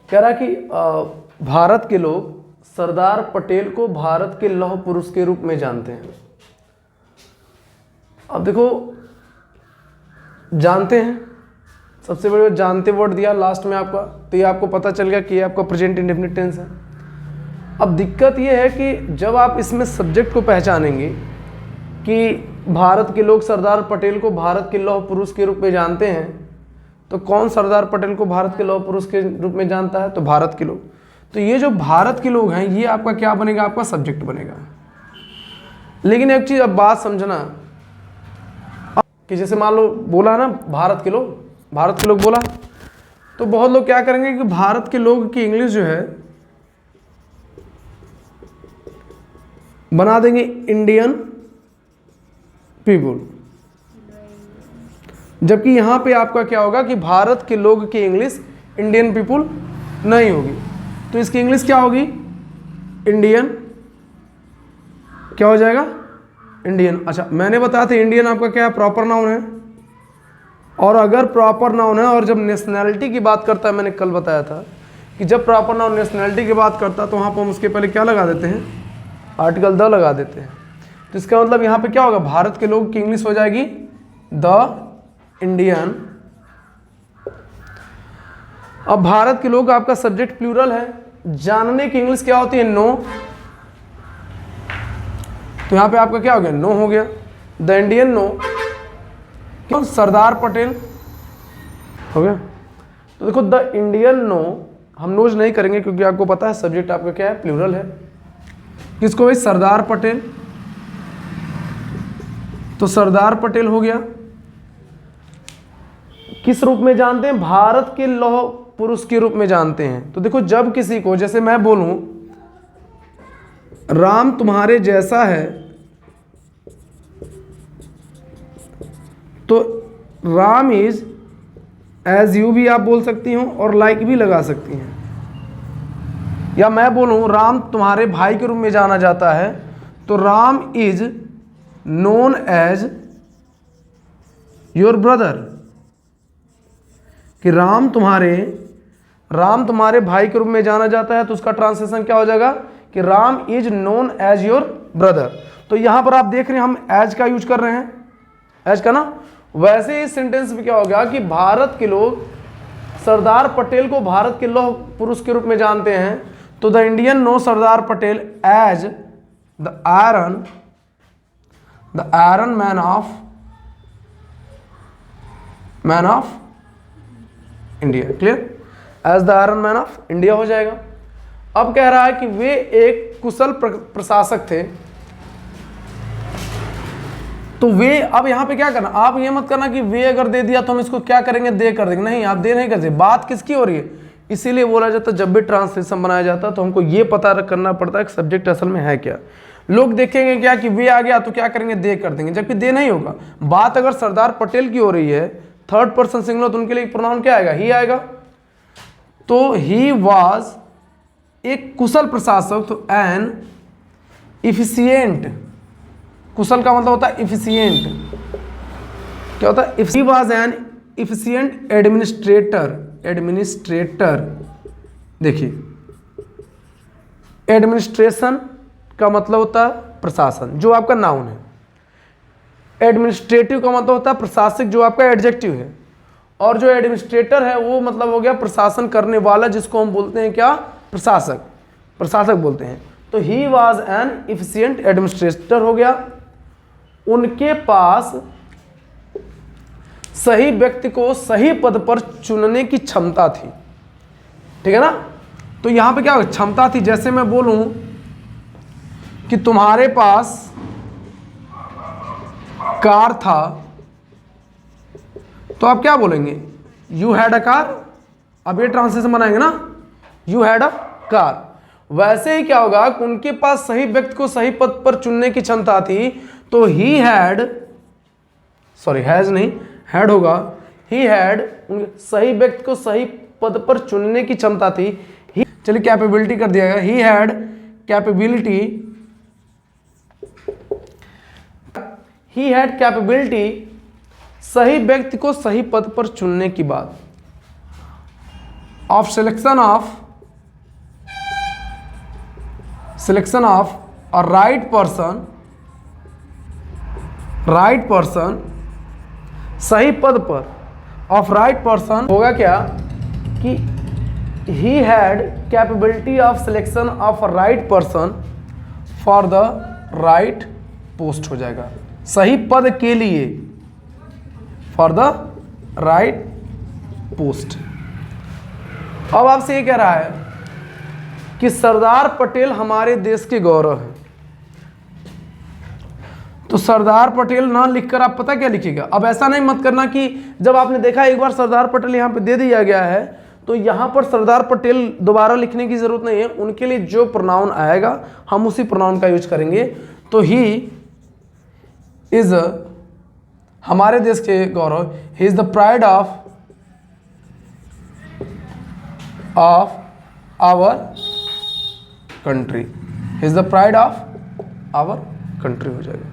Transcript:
कह रहा कि भारत के लोग सरदार पटेल को भारत के लौह पुरुष के रूप में जानते हैं। अब देखो, जानते हैं, सबसे बड़ी बात जानते वर्ड दिया लास्ट में आपका, तो ये आपको पता चल गया कि ये आपका प्रेजेंट इंडेफिनिट टेंस है। अब दिक्कत ये है कि जब आप इसमें सब्जेक्ट को पहचानेंगे कि भारत के लोग सरदार पटेल को भारत के लौह पुरुष के रूप में जानते हैं, तो कौन सरदार पटेल को भारत के लौह पुरुष के रूप में जानता है? तो भारत के लोग। तो ये जो भारत के लोग हैं ये आपका क्या बनेगा? आपका सब्जेक्ट बनेगा। लेकिन एक चीज़ अब बात समझना कि जैसे मान लो बोला ना भारत के लोग बोला, तो बहुत लोग क्या करेंगे कि भारत के लोग की इंग्लिश जो है बना देंगे इंडियन पीपुल, जबकि यहां पे आपका क्या होगा कि भारत के लोग की इंग्लिश इंडियन पीपुल नहीं होगी। तो इसकी इंग्लिश क्या होगी? इंडियन। क्या हो जाएगा? इंडियन। अच्छा, मैंने बताया था इंडियन आपका क्या है? प्रॉपर नाउन है। और अगर प्रॉपर नाउन है और जब नेशनैलिटी की बात करता है, मैंने कल बताया था कि जब प्रॉपर नाउन नेशनैलिटी की बात करता है तो वहाँ पर हम उसके पहले क्या लगा देते हैं? आर्टिकल द लगा देते हैं। तो इसका मतलब यहाँ पे क्या होगा? भारत के लोग की इंग्लिश हो जाएगी द इंडियन। अब भारत के लोग आपका सब्जेक्ट प्लूरल है, जानने की इंग्लिश क्या होती है? नो। तो यहाँ पे आपका क्या हो गया? नो हो गया, द इंडियन नो। क्यों? सरदार पटेल हो गया। तो देखो द इंडियन नो हम नोज नहीं करेंगे क्योंकि आपको पता है सब्जेक्ट आपका क्या है? प्लूरल है। किसको भाई? सरदार पटेल। तो सरदार पटेल हो गया। किस रूप में जानते हैं? भारत के लौह पुरुष के रूप में जानते हैं। तो देखो जब किसी को, जैसे मैं बोलूं राम तुम्हारे जैसा है, तो राम इज एज यू भी आप बोल सकती हो और लाइक भी लगा सकती हैं। या मैं बोलूं राम तुम्हारे भाई के रूप में जाना जाता है, तो Ram is known as your brother. कि राम तुम्हारे भाई के रूप में जाना जाता है, तो उसका ट्रांसलेशन क्या हो जाएगा कि Ram is known as your brother. तो यहां पर आप देख रहे हैं हम एज का यूज कर रहे हैं, एज का ना। वैसे इस सेंटेंस में क्या हो गया कि भारत के लोग सरदार पटेल को भारत के लौह पुरुष के रूप में जानते हैं, तो the Indian know Sardar Patel as the iron man of India. Clear? As the iron man of India हो जाएगा। अब कह रहा है कि वे एक कुशल प्रशासक थे। तो वे, अब यहां पे क्या करना, आप ये मत करना कि वे अगर दे दिया तो हम इसको क्या करेंगे? दे कर देंगे। नहीं, आप दे नहीं करते। बात किसकी हो रही है? इसीलिए बोला जाता है जब भी ट्रांसलेशन बनाया जाता है तो हमको ये पता करना पड़ता है कि सब्जेक्ट असल में है क्या। लोग देखेंगे क्या कि वे आ गया तो क्या करेंगे? दे कर देंगे, जबकि दे नहीं होगा। बात अगर सरदार पटेल की हो रही है, थर्ड पर्सन सिंगुलर, तो उनके लिए प्रोनाउन क्या आएगा? ही आएगा। तो ही वाज एक कुशल प्रशासक, तो एन इफिशिएंट। कुशल का मतलब होता है इफिशिएंट। क्या होता है? He was an efficient administrator. देखिए, एडमिनिस्ट्रेशन का मतलब होता है प्रशासन, जो आपका नाउन है। एडमिनिस्ट्रेटिव का मतलब होता है प्रशासक, जो आपका एडजेक्टिव है। और जो एडमिनिस्ट्रेटर है वो मतलब हो गया प्रशासन करने वाला, जिसको हम बोलते हैं क्या? प्रशासक बोलते हैं। तो he was an efficient administrator हो गया। उनके पास सही व्यक्ति को सही पद पर चुनने की क्षमता थी। ठीक है ना? तो यहां पे क्या होगा? क्षमता थी। जैसे मैं बोलूं कि तुम्हारे पास कार था, तो आप क्या बोलेंगे? You had a car. अब ये ट्रांसलेशन बनाएंगे ना, यू हैड अ कार। वैसे ही क्या होगा कि उनके पास सही व्यक्ति को सही पद पर चुनने की क्षमता थी, तो ही हैड, सॉरी हैज नहीं, हैड होगा। ही हैड, सही व्यक्ति को सही पद पर चुनने की क्षमता थी। चलिए कैपेबिलिटी कर दिया गया। ही हैड कैपेबिलिटी, सही व्यक्ति को सही पद पर चुनने की बात। Of selection of a right person सही पद पर, ऑफ राइट पर्सन होगा क्या कि he had capability of selection of a right person for the right post हो जाएगा, सही पद के लिए, फॉर द राइट पोस्ट। अब आपसे ये कह रहा है कि सरदार पटेल हमारे देश के गौरव हैं, तो सरदार पटेल ना लिखकर आप पता क्या लिखिएगा। अब ऐसा नहीं मत करना कि जब आपने देखा एक बार सरदार पटेल यहाँ पे दे दिया गया है तो यहाँ पर सरदार पटेल दोबारा लिखने की जरूरत नहीं है, उनके लिए जो प्रोनाउन आएगा हम उसी प्रोनाउन का यूज करेंगे। तो ही इज हमारे देश के गौरव, he is the pride of our country, he is the pride of our country हो जाएगा।